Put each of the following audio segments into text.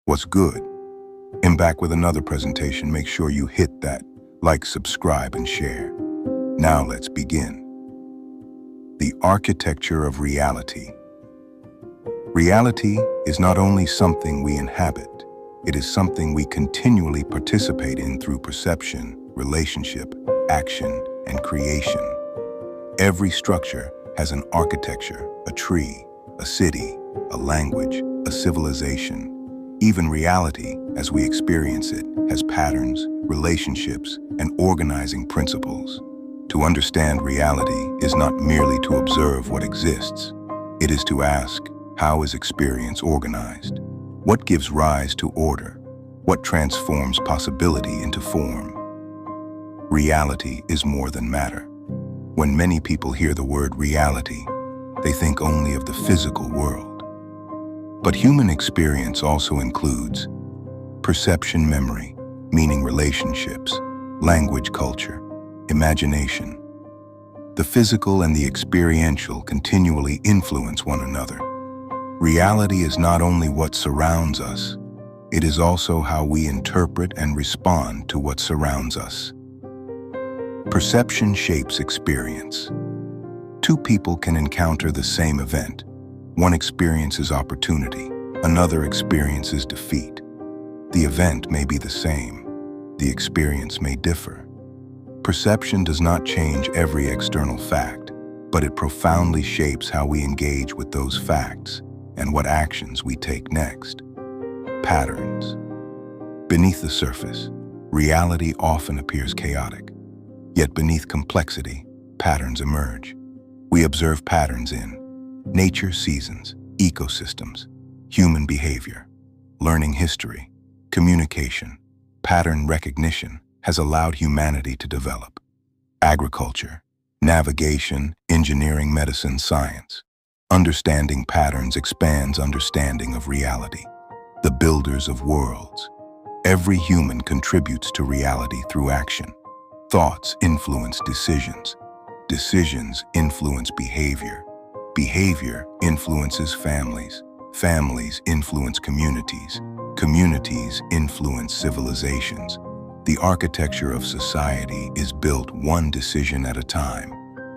What's good? I'm back with another presentation. Make sure you hit that like, subscribe, and share. Now let's begin. The architecture of reality. Reality is not only something we inhabit, it is something we continually participate in through perception, relationship, action, and creation. Every structure has an architecture, a tree, a city, a language, a civilization. Even reality, as we experience it, has patterns, relationships, and organizing principles. To understand reality is not merely to observe what exists. It is to ask, how is experience organized? What gives rise to order? What transforms possibility into form? Reality is more than matter. When many people hear the word reality, they think only of the physical world. But human experience also includes perception, memory, meaning, relationships, language, culture, imagination. The physical and the experiential continually influence one another. Reality is not only what surrounds us, it is also how we interpret and respond to what surrounds us. Perception shapes experience. Two people can encounter the same event. One experiences opportunity, another experiences defeat. The event may be the same, the experience may differ. Perception does not change every external fact, but it profoundly shapes how we engage with those facts and what actions we take next. Patterns. Beneath the surface, reality often appears chaotic. Yet beneath complexity, patterns emerge. We observe patterns in nature, seasons, ecosystems, human behavior, learning history, communication. Pattern recognition has allowed humanity to develop. Agriculture, navigation, engineering, medicine, science. Understanding patterns expands understanding of reality. The builders of worlds. Every human contributes to reality through action. Thoughts influence decisions. Decisions influence behavior. Behavior influences families. Families influence communities. Communities influence civilizations. The architecture of society is built one decision at a time.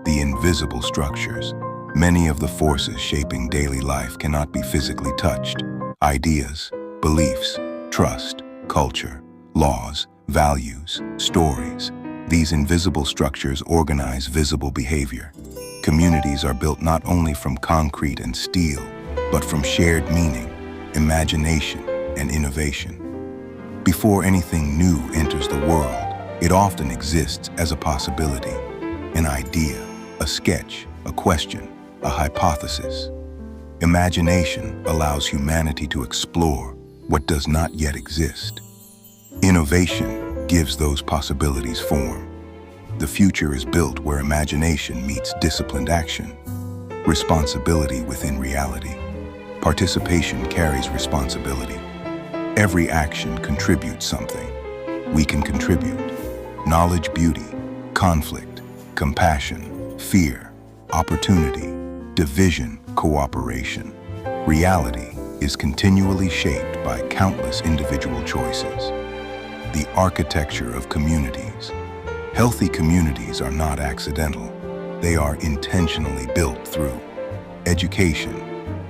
The invisible structures. Many of the forces shaping daily life cannot be physically touched. Ideas, beliefs, trust, culture, laws, values, stories. These invisible structures organize visible behavior. Communities are built not only from concrete and steel, but from shared meaning, imagination, and innovation. Before anything new enters the world, it often exists as a possibility, an idea, a sketch, a question, a hypothesis. Imagination allows humanity to explore what does not yet exist. Innovation gives those possibilities form. The future is built where imagination meets disciplined action. Responsibility within reality. Participation carries responsibility. Every action contributes something. We can contribute. Knowledge, beauty, conflict, compassion, fear, opportunity, division, cooperation. Reality is continually shaped by countless individual choices. The architecture of communities. Healthy communities are not accidental. They are intentionally built through education,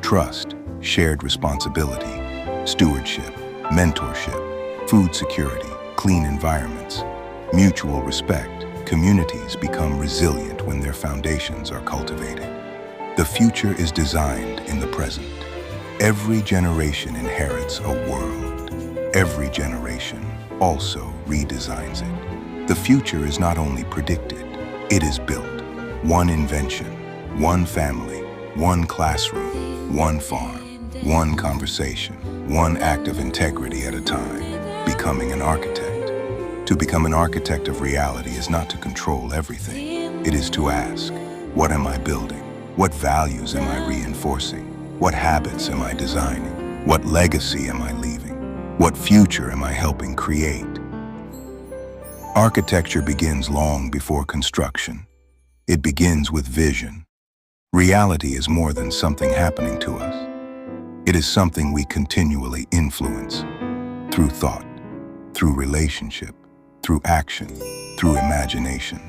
trust, shared responsibility, stewardship, mentorship, food security, clean environments, mutual respect. Communities become resilient when their foundations are cultivated. The future is designed in the present. Every generation inherits a world. Every generation also redesigns it. The future is not only predicted, it is built. One invention, one family, one classroom, one farm, one conversation, one act of integrity at a time, becoming an architect. To become an architect of reality is not to control everything. It is to ask, what am I building? What values am I reinforcing? What habits am I designing? What legacy am I leaving? What future am I helping create? Architecture begins long before construction. It begins with vision. Reality is more than something happening to us. It is something we continually influence. through thought, through relationship, through action, through imagination,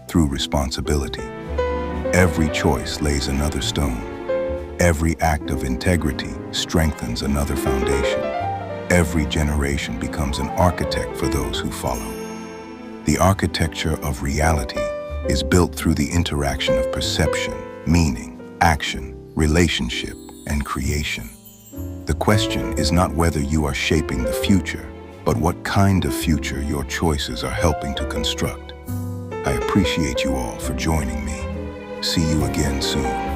through responsibility. Every choice lays another stone. Every act of integrity strengthens another foundation. Every generation becomes an architect for those who follow. The architecture of reality is built through the interaction of perception, meaning, action, relationship, and creation. The question is not whether you are shaping the future, but what kind of future your choices are helping to construct. I appreciate you all for joining me. See you again soon.